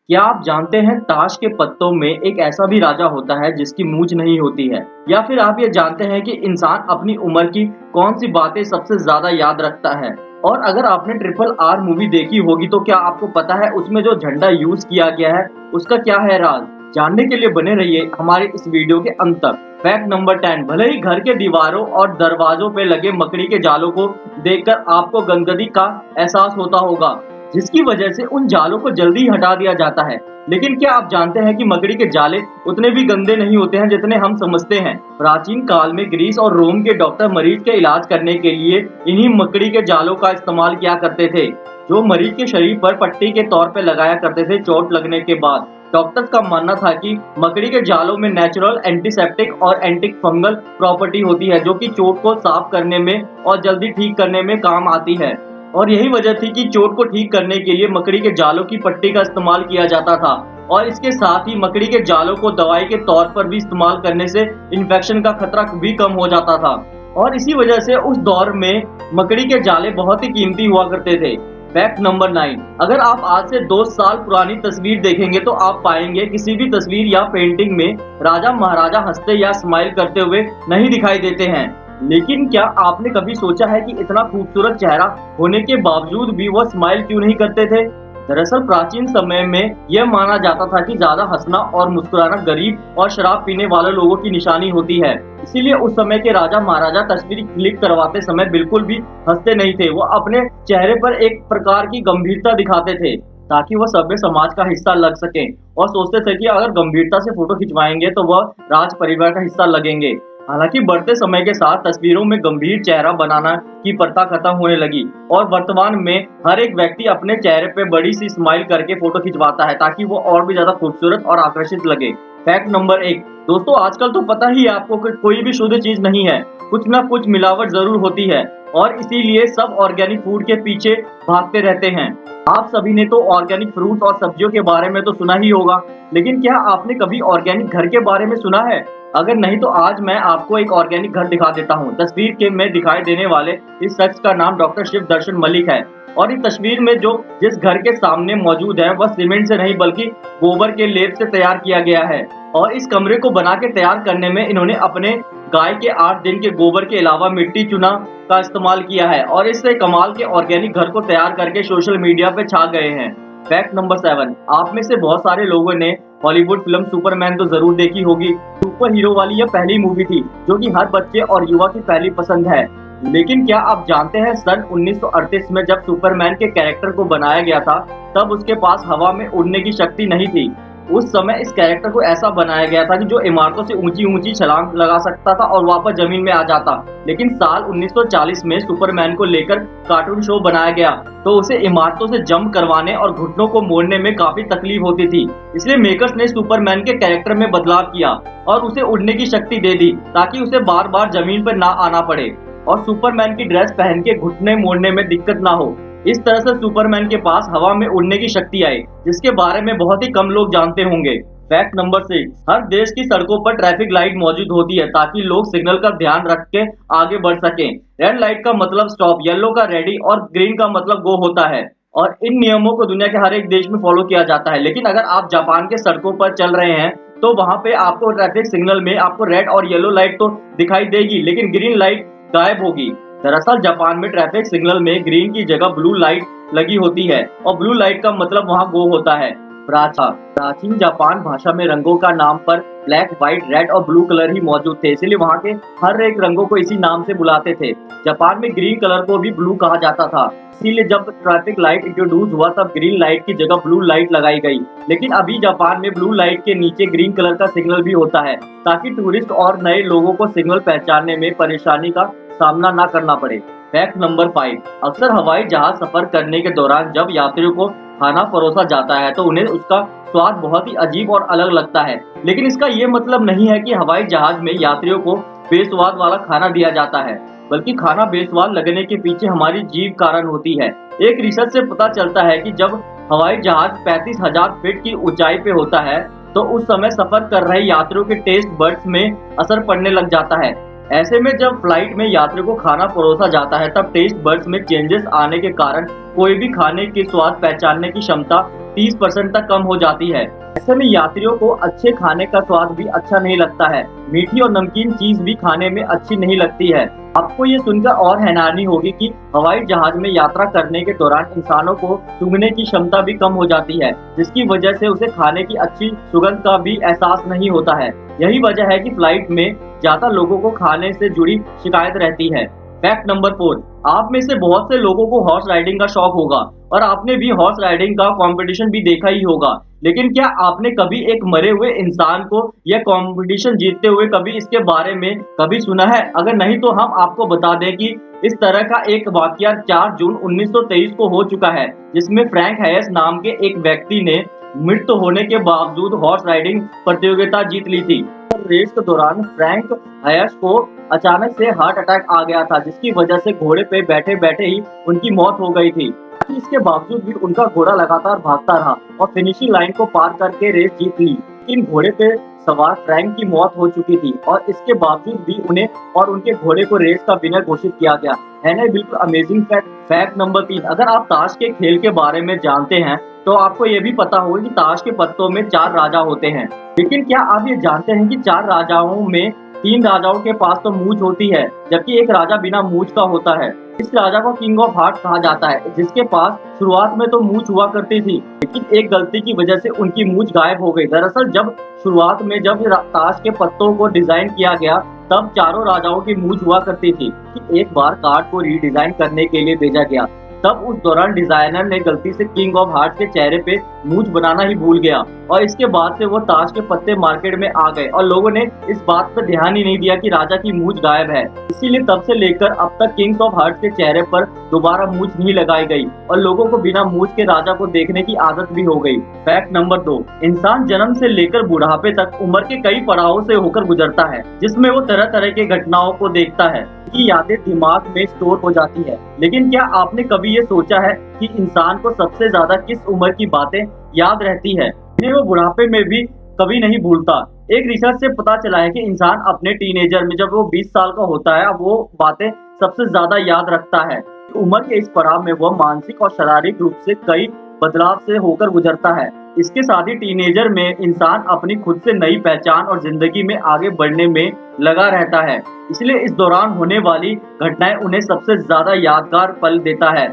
क्या आप जानते हैं ताश के पत्तों में एक ऐसा भी राजा होता है जिसकी मूंछ नहीं होती है? या फिर आप ये जानते हैं कि इंसान अपनी उम्र की कौन-सी बातें सबसे ज़्यादा याद रखता है? और अगर आपने ट्रिपल आर मूवी देखी होगी तो क्या आपको पता है उसमें जो झंडा यूज़ किया गया है, उसका क्या है राज? जानने के लिए बने रहिए हमारे इस वीडियो के अंत तक। फैक्ट नंबर 10 भले ही घर के दीवारों और दरवाजों पे लगे मकड़ी के जालों को देखकर आपको गंदगी का एहसास होता होगा, जिसकी वजह से उन जालों को जल्दी हटा दिया जाता है। लेकिन क्या आप जानते हैं कि मकड़ी के जाले उतने भी गंदे नहीं होते हैं जितने हम समझते हैं। प्राचीन काल में ग्रीस और रोम के डॉक्टर मरीज के इलाज करने के लिए इन्हीं मकड़ी के जालों का इस्तेमाल किया करते थे, जो मरीज के शरीर पर पट्टी के तौर पर लगाया करते थे चोट लगने के बाद। डॉक्टर्स का मानना था कि मकड़ी के जालों में नेचुरल एंटीसेप्टिक और एंटी फंगल प्रॉपर्टी होती है, जो कि चोट को साफ करने में और जल्दी ठीक करने में काम आती है। और यही वजह थी कि चोट को ठीक करने के लिए मकड़ी के जालों की पट्टी का इस्तेमाल किया जाता था। और इसके साथ ही मकड़ी के जालों को दवाई के तौर पर भी इस्तेमाल करने से इन्फेक्शन का खतरा भी कम हो जाता था। और इसी वजह से उस दौर में मकड़ी के जाले बहुत ही कीमती हुआ करते थे। फैक्ट नंबर 9 अगर आप आज से 2 साल पुरानी तस्वीर देखेंगे तो आप पाएंगे किसी भी तस्वीर या पेंटिंग में राजा महाराजा हंसते या स्माइल करते हुए नहीं दिखाई देते हैं। लेकिन क्या आपने कभी सोचा है कि इतना खूबसूरत चेहरा होने के बावजूद भी वह स्माइल क्यों नहीं करते थे? दरअसल प्राचीन समय में यह माना जाता था कि ज्यादा हंसना और मुस्कुराना गरीब और शराब पीने वाले लोगों की निशानी होती है। इसीलिए उस समय के राजा महाराजा तस्वीर क्लिक करवाते समय बिल्कुल भी हंसते नहीं थे। वो अपने चेहरे पर एक प्रकार की गंभीरता दिखाते थे ताकि वह सभ्य समाज का हिस्सा लग सके, और सोचते थे कि अगर गंभीरता से फोटो खिंचवाएंगे तो वह राज परिवार का हिस्सा लगेंगे। हालांकि बढ़ते समय के साथ तस्वीरों में गंभीर चेहरा बनाना की प्रथा खत्म होने लगी और वर्तमान में हर एक व्यक्ति अपने चेहरे पे बड़ी सी स्माइल करके फोटो खिंचवाता है ताकि वो और भी ज्यादा खूबसूरत और आकर्षित लगे। फैक्ट नंबर 1 दोस्तों, आजकल तो पता ही है आपको कि कोई भी शुद्ध चीज नहीं है, कुछ ना कुछ मिलावट जरूर होती है, और इसीलिए सब ऑर्गेनिक फूड के पीछे भागते रहते हैं। आप सभी ने तो ऑर्गेनिक फ्रूट्स और सब्जियों के बारे में तो सुना ही होगा, लेकिन क्या आपने कभी ऑर्गेनिक घर के बारे में सुना है? अगर नहीं तो आज मैं आपको एक ऑर्गेनिक घर दिखा देता हूँ। तस्वीर के में दिखाई देने वाले इस शख्स का नाम डॉक्टर शिव दर्शन मलिक है, और इस तस्वीर में जो जिस घर के सामने मौजूद है वह सीमेंट से नहीं बल्कि गोबर के लेप से तैयार किया गया है। और इस कमरे को बना के तैयार करने में इन्होंने अपने गाय के 8 दिन के गोबर के अलावा मिट्टी चूना का इस्तेमाल किया है, और इससे कमाल के ऑर्गेनिक घर को तैयार करके सोशल मीडिया पे छा गए हैं। फैक्ट नंबर 7 आप में से बहुत सारे लोगों ने हॉलीवुड फिल्म सुपरमैन तो जरूर देखी होगी। सुपर हीरो वाली यह पहली मूवी थी जो कि हर बच्चे और युवा की पहली पसंद है। लेकिन क्या आप जानते हैं सन 1938 में जब सुपरमैन के कैरेक्टर को बनाया गया था तब उसके पास हवा में उड़ने की शक्ति नहीं थी। उस समय इस कैरेक्टर को ऐसा बनाया गया था कि जो इमारतों से ऊंची ऊंची छलांग लगा सकता था और वापस जमीन में आ जाता। लेकिन साल 1940 में सुपरमैन को लेकर कार्टून शो बनाया गया तो उसे इमारतों से जंप करवाने और घुटनों को मोड़ने में काफी तकलीफ होती थी। इसलिए मेकर्स ने सुपरमैन के कैरेक्टर में बदलाव किया और उसे उड़ने की शक्ति दे दी ताकि उसे बार बार जमीन पर ना आना पड़े और सुपरमैन की ड्रेस पहन के घुटने मोड़ने में दिक्कत ना हो। इस तरह से सुपरमैन के पास हवा में उड़ने की शक्ति आई, जिसके बारे में बहुत ही कम लोग जानते होंगे। फैक्ट नंबर 6 हर देश की सड़कों पर ट्रैफिक लाइट मौजूद होती है ताकि लोग सिग्नल का ध्यान रख के आगे बढ़ सकें। रेड लाइट का मतलब स्टॉप, येलो का रेडी और ग्रीन का मतलब गो होता है, और इन नियमों को दुनिया के हर एक देश में फॉलो किया जाता है। लेकिन अगर आप जापान के सड़कों पर चल रहे हैं तो वहां पे आपको ट्रैफिक सिग्नल में आपको रेड और येलो लाइट तो दिखाई देगी, लेकिन ग्रीन लाइट गायब होगी। दरअसल जापान में ट्रैफिक सिग्नल में ग्रीन की जगह ब्लू लाइट लगी होती है, और ब्लू लाइट का मतलब वहां गो होता है। प्राचीन जापान भाषा में रंगों का नाम पर ब्लैक, व्हाइट, रेड और ब्लू कलर ही मौजूद थे, इसलिए वहां के हर एक रंगों को इसी नाम से बुलाते थे। जापान में ग्रीन कलर को भी ब्लू कहा जाता था, इसीलिए जब ट्रैफिक लाइट इंट्रोड्यूस हुआ तब ग्रीन लाइट की जगह ब्लू लाइट लगाई गई। लेकिन अभी जापान में ब्लू लाइट के नीचे ग्रीन कलर का सिग्नल भी होता है ताकि टूरिस्ट और नए लोगों को सिग्नल पहचानने में परेशानी का सामना न करना पड़े। फैक्ट नंबर 5 अक्सर हवाई जहाज सफर करने के दौरान जब यात्रियों को खाना परोसा जाता है तो उन्हें उसका स्वाद बहुत ही अजीब और अलग लगता है। लेकिन इसका ये मतलब नहीं है कि हवाई जहाज में यात्रियों को बेस्वाद वाला खाना दिया जाता है, बल्कि खाना बेस्वाद लगने के पीछे हमारी जीभ कारण होती है। एक रिसर्च से पता चलता है कि जब हवाई जहाज 35,000 फीट की ऊंचाई पे होता है तो उस समय सफर कर रहे यात्रियों के टेस्ट बड्स में असर पड़ने लग जाता है। ऐसे में जब फ्लाइट में यात्रियों को खाना परोसा जाता है तब टेस्ट बड्स में चेंजेस आने के कारण कोई भी खाने के स्वाद पहचानने की क्षमता 30% तक कम हो जाती है। ऐसे में यात्रियों को अच्छे खाने का स्वाद भी अच्छा नहीं लगता है। मीठी और नमकीन चीज भी खाने में अच्छी नहीं लगती है। आपको ये सुनकर और हैरानी होगी कि हवाई जहाज में यात्रा करने के दौरान इंसानों को सूंघने की क्षमता भी कम हो जाती है, जिसकी वजह से उसे खाने की अच्छी सुगंध का भी एहसास नहीं होता है। यही वजह है कि फ्लाइट में ज्यादा लोगों को खाने से जुड़ी शिकायत रहती है। फैक्ट नंबर 4, आप में से बहुत से लोगों को हॉर्स राइडिंग का शौक होगा और आपने भी हॉर्स राइडिंग का कंपटीशन भी देखा ही होगा। लेकिन क्या आपने कभी एक मरे हुए इंसान को यह कंपटीशन जीतते हुए कभी इसके बारे में कभी सुना है? अगर नहीं तो हम आपको बता दें कि इस तरह का एक वाकया 4 जून 1923 को हो चुका है, जिसमें फ्रैंक हैयस नाम के एक व्यक्ति ने मृत होने के बावजूद हॉर्स राइडिंग प्रतियोगिता जीत ली थी। रेस के दौरान फ्रैंक हैयस को अचानक से हार्ट अटैक आ गया था, जिसकी वजह से घोड़े पे बैठे बैठे ही उनकी मौत हो गई थी। इसके बावजूद भी उनका घोड़ा लगातार भागता रहा और फिनिशिंग लाइन को पार करके रेस जीत ली। लेकिन घोड़े पे सवार फ्रैंक की मौत हो चुकी थी और इसके बावजूद भी उन्हें और उनके घोड़े को रेस का विनर घोषित किया गया। है ना बिल्कुल अमेजिंग फैक्ट। फैक्ट नंबर 3, अगर आप ताश के खेल के बारे में जानते हैं तो आपको ये भी पता होगा कि ताश के पत्तों में 4 राजा होते हैं। लेकिन क्या आप ये जानते हैं कि 4 राजाओं में 3 राजाओं के पास तो मूंछ होती है, जबकि एक राजा बिना मूंछ का होता है। इस राजा को किंग ऑफ हार्ट्स कहा जाता है, जिसके पास शुरुआत में तो मूंछ हुआ करती थी, लेकिन एक गलती की वजह से उनकी मूंछ गायब हो गई। दरअसल जब शुरुआत में जब ताश के पत्तों को डिजाइन किया गया, तब चारों राजाओं की मूंछ हुआ करती थी। एक बार कार्ड को रीडिजाइन करने के लिए भेजा गया, तब उस दौरान डिजाइनर ने गलती से किंग ऑफ हार्ट्स के चेहरे पे मूंछ बनाना ही भूल गया और इसके बाद से वो ताश के पत्ते मार्केट में आ गए और लोगों ने इस बात पर ध्यान ही नहीं दिया कि राजा की मूंछ गायब है। इसीलिए तब से लेकर अब तक किंग्स ऑफ हार्ट्स के चेहरे पर दोबारा मूंछ नहीं लगाई गई और लोगों को बिना मूंछ के राजा को देखने की आदत भी हो गई। फैक्ट नंबर 2, इंसान जन्म से लेकर बुढ़ापे तक उम्र के कई पड़ावों से होकर गुजरता है, जिसमें वो तरह तरह के घटनाओं को देखता है की यादें दिमाग में स्टोर हो जाती है। लेकिन क्या आपने कभी ये सोचा है कि इंसान को सबसे ज्यादा किस उम्र की बातें याद रहती है, जिन्हें वो बुढ़ापे में भी कभी नहीं भूलता? एक रिसर्च से पता चला है कि इंसान अपने टीनेजर में जब वो 20 साल का होता है, अब वो बातें सबसे ज्यादा याद रखता है। उम्र के इस पड़ाव में वह मानसिक और शारीरिक रूप से कई बदलाव से होकर गुजरता है। इसके साथ ही टीनेजर में इंसान अपनी खुद से नई पहचान और जिंदगी में आगे बढ़ने में लगा रहता है, इसलिए इस दौरान होने वाली घटनाएं उन्हें सबसे ज्यादा यादगार पल देता है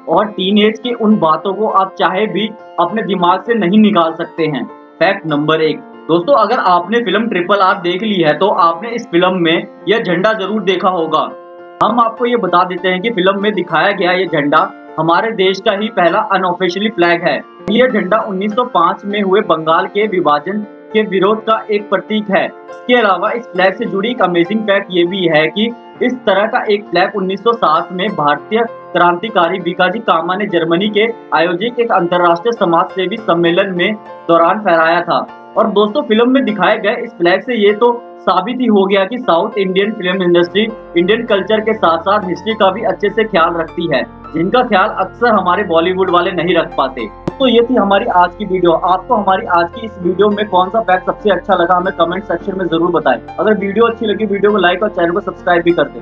और टीनेज की उन बातों को आप चाहे भी अपने दिमाग से नहीं निकाल सकते हैं। फैक्ट नंबर 1, दोस्तों अगर आपने फिल्म RRR देख ली है तो आपने इस फिल्म में यह झंडा जरूर देखा होगा। हम आपको ये बता देते हैं कि फिल्म में दिखाया गया ये झंडा हमारे देश का ही पहला अनऑफिशियली फ्लैग है। यह झंडा 1905 में हुए बंगाल के विभाजन के विरोध का एक प्रतीक है। इसके अलावा इस फ्लैग से जुड़ी एक अमेजिंग फैक्ट ये भी है कि इस तरह का एक फ्लैग 1907 में भारतीय क्रांतिकारी भिकाजी कामा ने जर्मनी के आयोजित एक अंतर्राष्ट्रीय समाज सेवी सम्मेलन में दौरान फहराया था। और दोस्तों फिल्म में दिखाए गए इस फ्लैग से ये तो साबित ही हो गया कि south Indian film industry Indian culture के साथ साथ हिस्ट्री का भी अच्छे से ख्याल रखती है, जिनका ख्याल अक्सर हमारे बॉलीवुड वाले नहीं रख पाते। तो ये थी हमारी आज की वीडियो। आपको हमारी आज की इस वीडियो में कौन सा फैक्ट सबसे अच्छा लगा हमें कमेंट सेक्शन में जरूर बताएं। अगर वीडियो अच्छी लगी वीडियो को लाइक और चैनल को सब्सक्राइब भी कर दें।